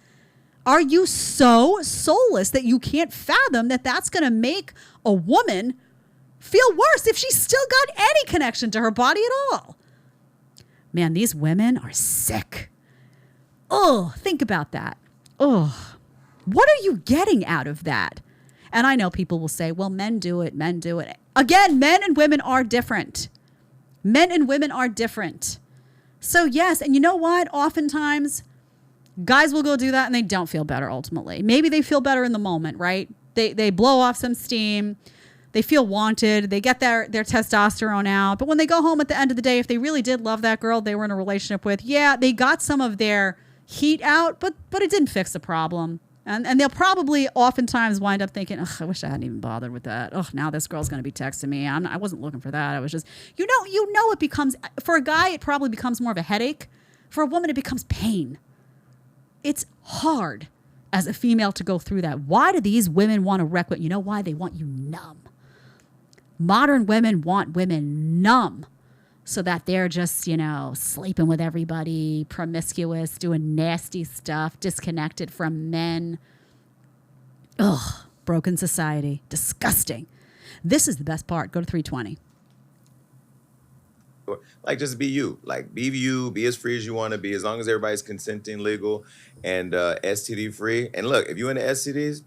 Are you so soulless that you can't fathom that that's going to make a woman feel worse if she's still got any connection to her body at all? Man, these women are sick. Oh, think about that. Oh, what are you getting out of that? And I know people will say, well, men do it, men do it. Again, men and women are different. Men and women are different. So yes, and you know what? Oftentimes, guys will go do that and they don't feel better ultimately. Maybe they feel better in the moment, right? They blow off some steam. They feel wanted. They get their testosterone out. But when they go home at the end of the day, if they really did love that girl they were in a relationship with, yeah, they got some of their heat out, but it didn't fix the problem. And they'll probably oftentimes wind up thinking, ugh, I wish I hadn't even bothered with that. Ugh, now this girl's going to be texting me. I wasn't looking for that. I was just, you know, it becomes, for a guy, it probably becomes more of a headache. For a woman, it becomes pain. It's hard as a female to go through that. Why do these women want to wreck what? You know why? They want you numb. Modern women want women numb so that they're just, sleeping with everybody, promiscuous, doing nasty stuff, disconnected from men. Ugh, broken society. Disgusting. This is the best part. Go to 320. Like, just be you. Like, be you. Be as free as you want to be, as long as everybody's consenting, legal, and STD free. And look, if you're into STDs,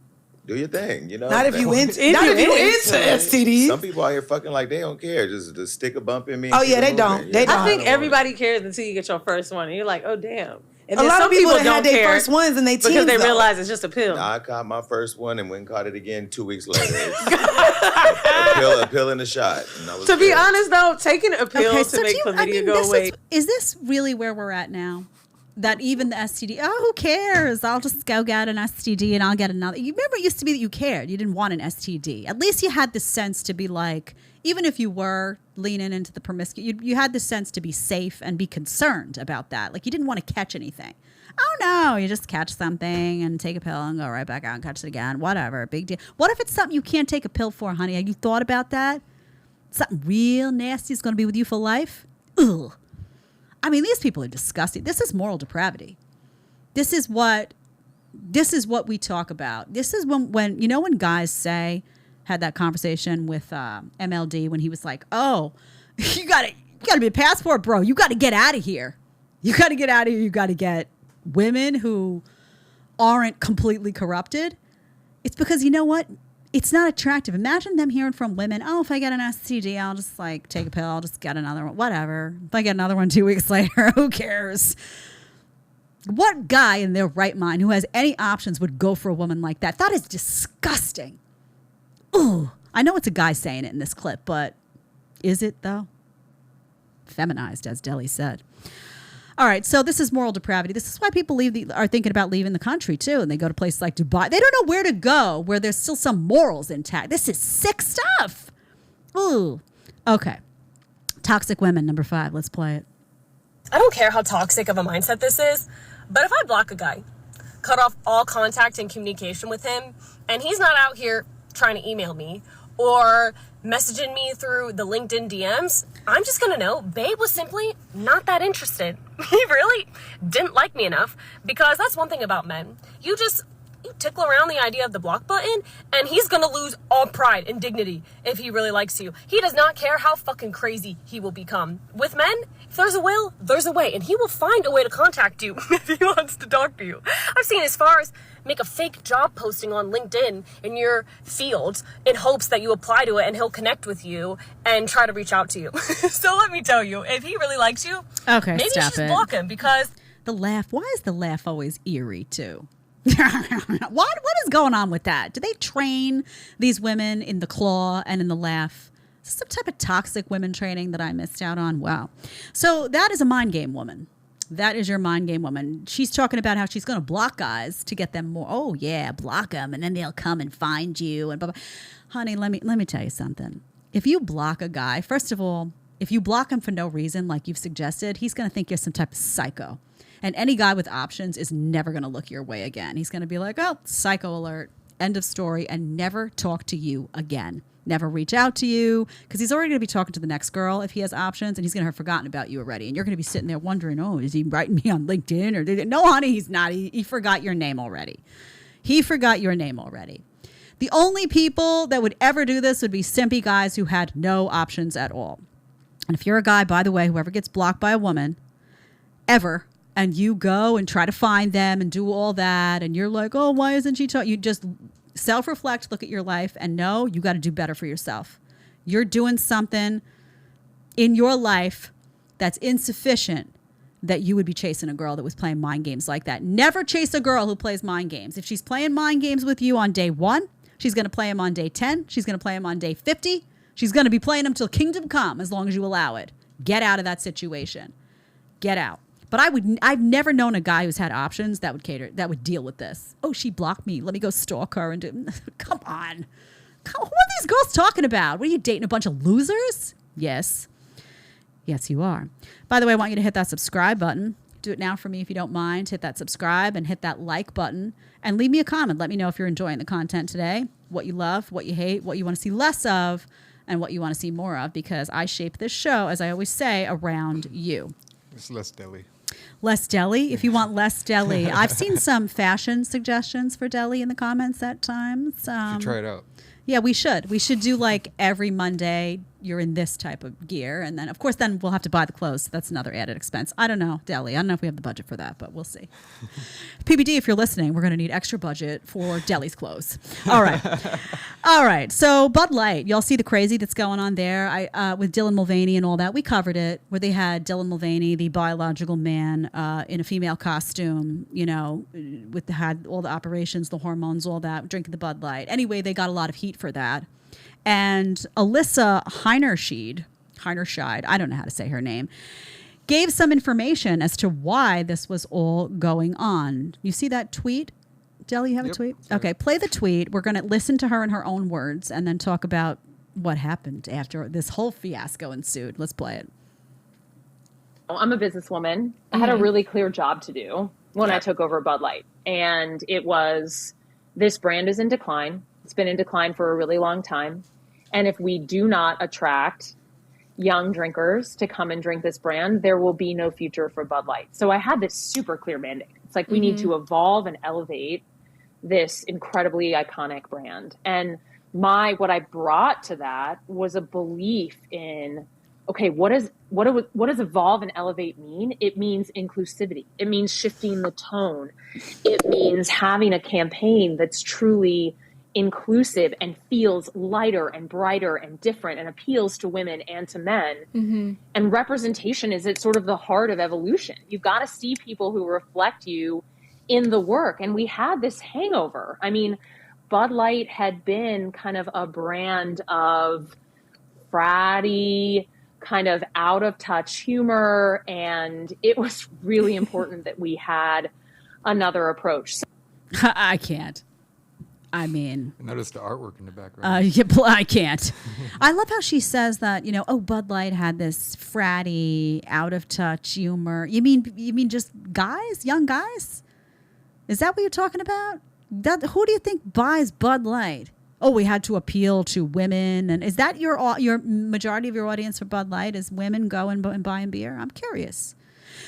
do your thing, Not if you into STDs. Some people out here fucking like they don't care. Just stick a bump in me. Oh yeah, they don't. They don't. I think everybody cares until you get your first one, and you're like, oh damn. And a lot of people don't had their care first ones and they because they realize it's just a pill. I caught my first one and went and caught it again 2 weeks later. a pill and a shot. To be honest though, taking a pill to make chlamydia go away. Is this really where we're at now? That even the STD, oh, who cares? I'll just go get an STD and I'll get another. You remember it used to be that you cared. You didn't want an STD. At least you had the sense to be like, even if you were leaning into the promiscuity, you had the sense to be safe and be concerned about that. Like you didn't want to catch anything. Oh no, you just catch something and take a pill and go right back out and catch it again. Whatever, big deal. What if it's something you can't take a pill for, honey? Have you thought about that? Something real nasty is going to be with you for life? Ugh. I mean, these people are disgusting. This is moral depravity. This is what we talk about. This is when guys had that conversation with MLD when he was like, oh, you gotta be a passport, bro. You got to get out of here. You got to get out of here. You got to get women who aren't completely corrupted. It's because you know what? It's not attractive. Imagine them hearing from women, oh, if I get an STD, I'll just take a pill. I'll just get another one. Whatever. If I get another one 2 weeks later, who cares? What guy in their right mind who has any options would go for a woman like that? That is disgusting. Ooh. I know it's a guy saying it in this clip, but is it though? Feminized, as Deli said. All right, so this is moral depravity. This is why people are thinking about leaving the country, too, and they go to places like Dubai. They don't know where to go where there's still some morals intact. This is sick stuff. Ooh. Okay. Toxic women, number 5. Let's play it. I don't care how toxic of a mindset this is, but if I block a guy, cut off all contact and communication with him, and he's not out here trying to email me or messaging me through the LinkedIn DMs, I'm just gonna know babe was simply not that interested. He really didn't like me enough, because that's one thing about men. You tickle around the idea of the block button, and he's gonna lose all pride and dignity if he really likes you. He does not care how fucking crazy he will become. With men, if there's a will, there's a way, and he will find a way to contact you if he wants to talk to you. I've seen as far as make a fake job posting on LinkedIn in your field in hopes that you apply to it and he'll connect with you and try to reach out to you. So let me tell you, if he really likes you, okay, maybe you should just block him, because the laugh. Why is the laugh always eerie too? What is going on with that? Do they train these women in the claw and in the laugh? Is this some type of toxic women training that I missed out on? Wow. So that is a mind game woman. That is your mind game woman. She's talking about how she's going to block guys to get them more. Oh yeah, block them, and then they'll come and find you. And blah, blah. Honey, let me tell you something. If you block a guy, first of all, if you block him for no reason, like you've suggested, he's going to think you're some type of psycho. And any guy with options is never going to look your way again. He's going to be like, oh, psycho alert, end of story, and never talk to you again. Never reach out to you, because he's already going to be talking to the next girl if he has options, and he's going to have forgotten about you already. And you're going to be sitting there wondering, oh, is he writing me on LinkedIn? Or no, honey, he's not. He forgot your name already. He forgot your name already. The only people that would ever do this would be simpy guys who had no options at all. And if you're a guy, by the way, whoever gets blocked by a woman, ever, and you go and try to find them and do all that, and you're like, oh, why isn't she talking? You just self-reflect, look at your life, and know you got to do better for yourself. You're doing something in your life that's insufficient that you would be chasing a girl that was playing mind games like that. Never chase a girl who plays mind games. If she's playing mind games with you on day 1, she's going to play them on day 10. She's going to play them on day 50. She's going to be playing them till kingdom come, as long as you allow it. Get out of that situation. Get out. But I've never known a guy who's had options that would deal with this. Oh, she blocked me. Let me go stalk her and do. Come on. Who are these girls talking about? What are you, dating a bunch of losers? Yes. Yes, you are. By the way, I want you to hit that subscribe button. Do it now for me if you don't mind. Hit that subscribe and hit that like button. And leave me a comment. Let me know if you're enjoying the content today, what you love, what you hate, what you want to see less of, and what you want to see more of, because I shape this show, as I always say, around you. It's less deli. Less deli? If you want less deli. I've seen some fashion suggestions for deli in the comments at times. You should try it out. Yeah, we should. We should do like every Monday, you're in this type of gear. And then, of course, then we'll have to buy the clothes. So that's another added expense. I don't know, deli. I don't know if we have the budget for that, but we'll see. PBD, if you're listening, we're going to need extra budget for deli's clothes. All right. All right. So Bud Light, y'all see the crazy that's going on there with Dylan Mulvaney and all that. We covered it, where they had Dylan Mulvaney, the biological man, in a female costume, you know, had all the operations, the hormones, all that, drinking the Bud Light. Anyway, they got a lot of heat for that. And Alyssa Heinerscheid, I don't know how to say her name, gave some information as to why this was all going on. You see that tweet? Del, you have a tweet? Okay, play the tweet. We're going to listen to her in her own words and then talk about what happened after this whole fiasco ensued. Let's play it. I'm a businesswoman. I had a really clear job to do when I took over Bud Light. And it was, this brand is in decline. It's been in decline for a really long time. And if we do not attract young drinkers to come and drink this brand, there will be no future for Bud Light. So I had this super clear mandate. It's like, we need to evolve and elevate this incredibly iconic brand. And what I brought to that was a belief in, okay, what does evolve and elevate mean? It means inclusivity. It means shifting the tone. It means having a campaign that's truly inclusive and feels lighter and brighter and different and appeals to women and to men. Mm-hmm. And representation is at sort of the heart of evolution. You've got to see people who reflect you in the work. And we had this hangover. I mean, Bud Light had been kind of a brand of fratty, kind of out of touch humor. And it was really important that we had another approach. I can't. I mean, notice the artwork in the background. I can't. I love how she says that, you know, Bud Light had this fratty, out of touch humor. You mean just guys, young guys? Is that what you're talking about? Who do you think buys Bud Light? Oh, we had to appeal to women. And is that your majority of your audience for Bud Light is women go and buying beer? I'm curious.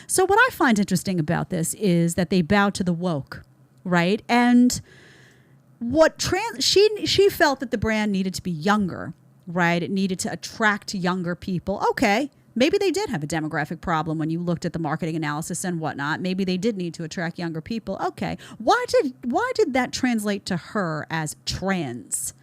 So what I find interesting about this is that they bow to the woke, right? And she felt that the brand needed to be younger, right? It needed to attract younger people. Okay, maybe they did have a demographic problem when you looked at the marketing analysis and whatnot. Maybe they did need to attract younger people. Okay, why did that translate to her as trans?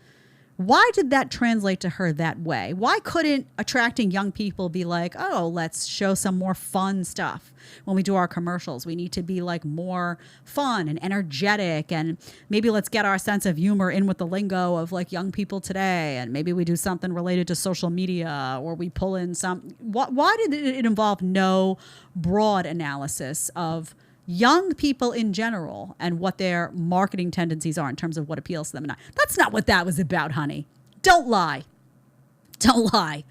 Why did that translate to her that way? Why couldn't attracting young people be like, oh, let's show some more fun stuff when we do our commercials? We need to be like more fun and energetic, and maybe let's get our sense of humor in with the lingo of like young people today, and maybe we do something related to social media, or we pull in some. Why did it involve no broad analysis of young people in general and what their marketing tendencies are in terms of what appeals to them and not? That's not what that was about, honey. Don't lie. Don't lie.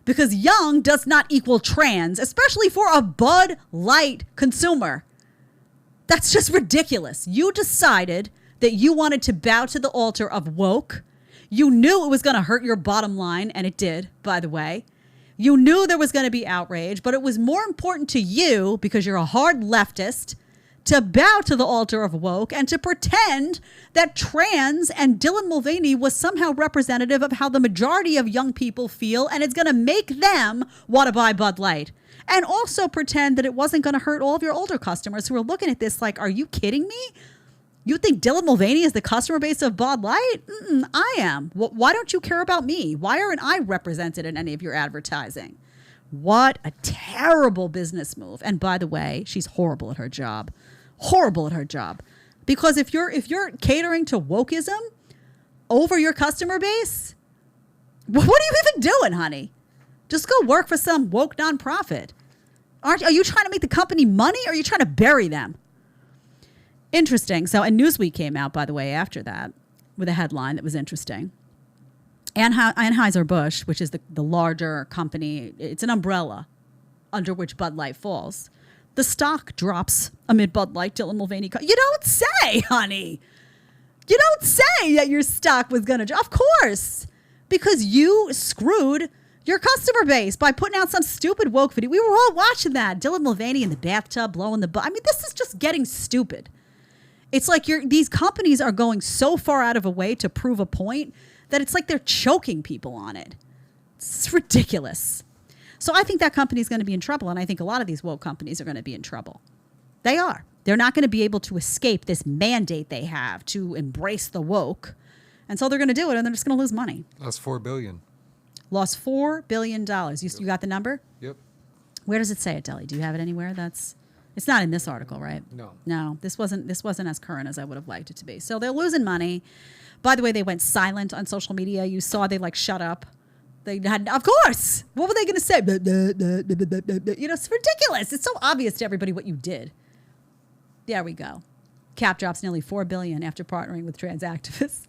Because young does not equal trans, especially for a Bud Light consumer. That's just ridiculous. You decided that you wanted to bow to the altar of woke. You knew it was going to hurt your bottom line, and it did, by the way. You knew there was going to be outrage, but it was more important to you, because you're a hard leftist, to bow to the altar of woke and to pretend that trans and Dylan Mulvaney was somehow representative of how the majority of young people feel, and it's going to make them want to buy Bud Light. And also pretend that it wasn't going to hurt all of your older customers who are looking at this like, are you kidding me? You think Dylan Mulvaney is the customer base of Bud Light? I am. Why don't you care about me? Why aren't I represented in any of your advertising? What a terrible business move. And by the way, she's horrible at her job. Horrible at her job. Because if you're catering to wokeism over your customer base, what are you even doing, honey? Just go work for some woke nonprofit. Are you trying to make the company money, or are you trying to bury them? Interesting. So, and Newsweek came out, by the way, after that with a headline that was interesting. Anheuser-Busch, which is the larger company, it's an umbrella under which Bud Light falls. The stock drops amid Bud Light, Dylan Mulvaney. You don't say, honey. You don't say that your stock was going to drop. Of course, because you screwed your customer base by putting out some stupid woke video. We were all watching that. Dylan Mulvaney in the bathtub blowing the I mean, this is just getting stupid. It's like these companies are going so far out of a way to prove a point that it's like they're choking people on it. It's ridiculous. So I think that company is going to be in trouble, and I think a lot of these woke companies are going to be in trouble. They are. They're not going to be able to escape this mandate they have to embrace the woke, and so they're going to do it, and they're just going to lose money. Lost $4 billion. Lost $4 billion. You got the number? Yep. Where does it say it, Deli? Do you have it anywhere? It's not in this article, right? No. No, this wasn't as current as I would have liked it to be. So they're losing money. By the way, they went silent on social media. You saw they shut up. They had, of course. What were they going to say? You know, it's ridiculous. It's so obvious to everybody what you did. There we go. Cap drops nearly $4 billion after partnering with trans activists.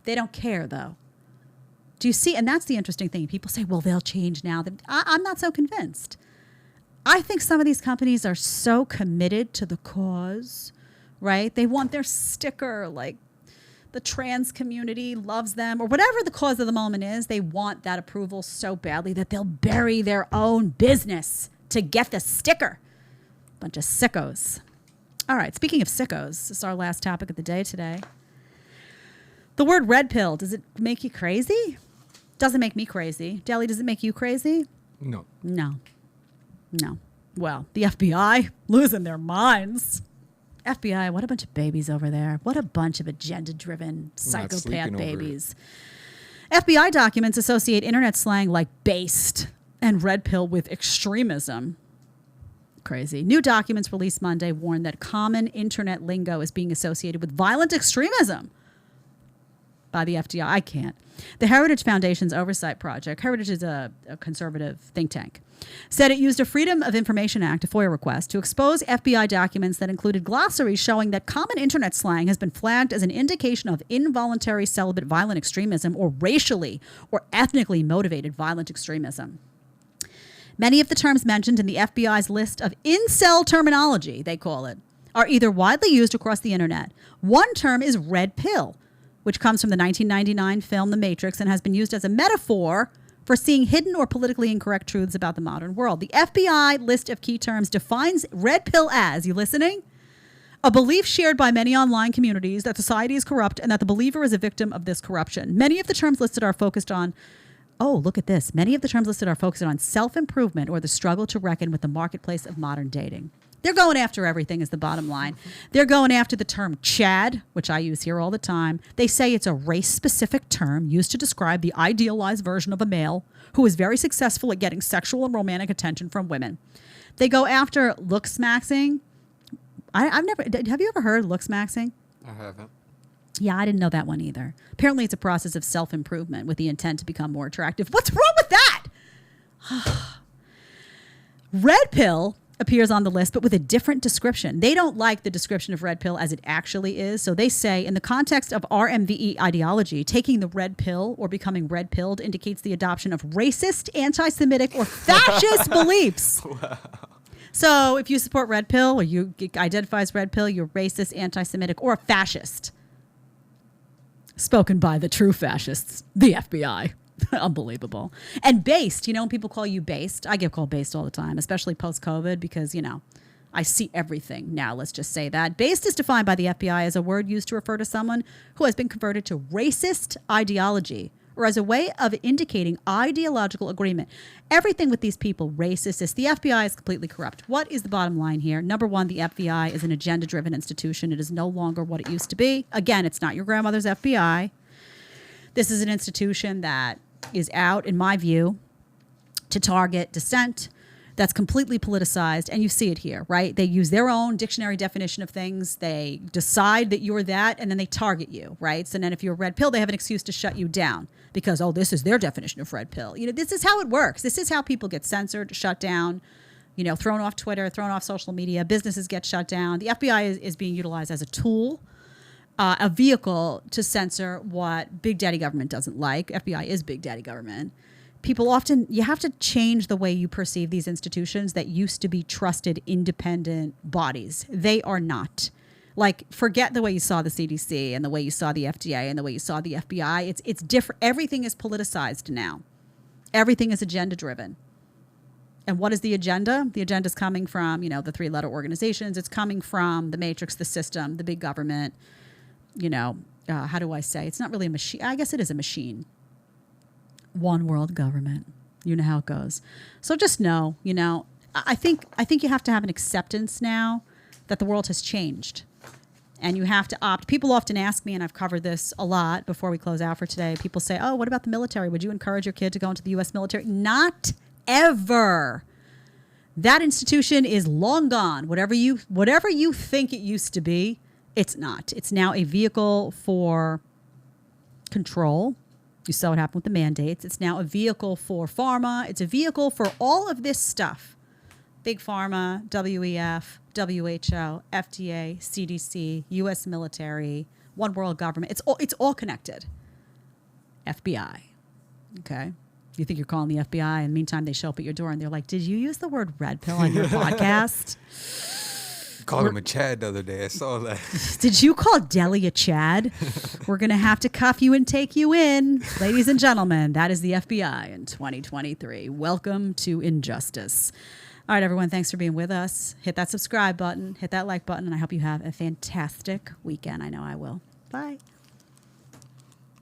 They don't care, though. Do you see? And that's the interesting thing. People say, well, they'll change now. I'm not so convinced. I think some of these companies are so committed to the cause, right? They want their sticker, like the trans community loves them, or whatever the cause of the moment is. They want that approval so badly that they'll bury their own business to get the sticker. Bunch of sickos. All right, speaking of sickos, this is our last topic of the day today. The word red pill, does it make you crazy? Doesn't make me crazy. Deli, does it make you crazy? No. No. Well, the FBI losing their minds. FBI, what a bunch of babies over there. What a bunch of agenda-driven psychopath babies. FBI documents associate internet slang like based and red pill with extremism. Crazy. New documents released Monday warn that common internet lingo is being associated with violent extremism by the FBI. I can't. The Heritage Foundation's oversight project, Heritage is a conservative think tank, said it used a Freedom of Information Act, a FOIA request, to expose FBI documents that included glossaries showing that common internet slang has been flagged as an indication of involuntary celibate violent extremism or racially or ethnically motivated violent extremism. Many of the terms mentioned in the FBI's list of incel terminology, they call it, are either widely used across the internet. One term is red pill, which comes from the 1999 film The Matrix and has been used as a metaphor for seeing hidden or politically incorrect truths about the modern world. The FBI list of key terms defines red pill as, you listening? A belief shared by many online communities that society is corrupt and that the believer is a victim of this corruption. Many of the terms listed are focused on, oh, look at this. Many of the terms listed are focused on self-improvement or the struggle to reckon with the marketplace of modern dating. They're going after everything is the bottom line. They're going after the term Chad, which I use here all the time. They say it's a race-specific term used to describe the idealized version of a male who is very successful at getting sexual and romantic attention from women. They go after looks-maxing. Have you ever heard looks-maxing? I haven't. Yeah, I didn't know that one either. Apparently it's a process of self-improvement with the intent to become more attractive. What's wrong with that? Red pill appears on the list, but with a different description. They don't like the description of red pill as it actually is. So they say, in the context of RMVE ideology, taking the red pill or becoming red pilled indicates the adoption of racist, anti-Semitic, or fascist beliefs. Wow. So if you support red pill or you identify as red pill, you're racist, anti-Semitic, or a fascist. Spoken by the true fascists, the FBI. Unbelievable. And based, when people call you based, I get called based all the time, especially post-COVID, because, I see everything now. Let's just say that. Based is defined by the FBI as a word used to refer to someone who has been converted to racist ideology or as a way of indicating ideological agreement. Everything with these people, racist, the FBI is completely corrupt. What is the bottom line here? Number one, the FBI is an agenda-driven institution. It is no longer what it used to be. Again, it's not your grandmother's FBI. This is an institution that is out, in my view, to target dissent, that's completely politicized, and you see it here, right? They use their own dictionary definition of things. They decide that you're that, and then they target you, right? So then if you're a red pill, they have an excuse to shut you down because, oh, this is their definition of red pill. This is how it works. This is how people get censored, shut down, thrown off Twitter, thrown off social media. Businesses get shut down. The FBI is being utilized as a tool, a vehicle to censor what Big Daddy government doesn't like. FBI is Big Daddy government. People often, you have to change the way you perceive these institutions that used to be trusted, independent bodies. They are not. Like, forget the way you saw the CDC and the way you saw the FDA and the way you saw the FBI. It's different. Everything is politicized now. Everything is agenda driven. And what is the agenda? The agenda is coming from, the three-letter organizations. It's coming from the matrix, the system, the big government. How do I say? It's not really a machine. I guess it is a machine. One world government. You know how it goes. So just know, I think you have to have an acceptance now that the world has changed. And you have to opt. People often ask me, and I've covered this a lot before we close out for today. People say, oh, what about the military? Would you encourage your kid to go into the U.S. military? Not ever. That institution is long gone. Whatever you think it used to be, it's not. It's now a vehicle for control. You saw what happened with the mandates. It's now a vehicle for pharma. It's a vehicle for all of this stuff. Big Pharma, WEF, WHO, FDA, CDC, U.S. military, one world government. It's all connected. FBI. Okay? You think you're calling the FBI, and meantime they show up at your door and they're like, did you use the word red pill on your podcast? Called him a Chad the other day. I saw that. Did you call Deli a Chad? We're going to have to cuff you and take you in. Ladies and gentlemen, that is the FBI in 2023. Welcome to Injustice. All right, everyone, thanks for being with us. Hit that subscribe button, hit that like button, and I hope you have a fantastic weekend. I know I will. Bye.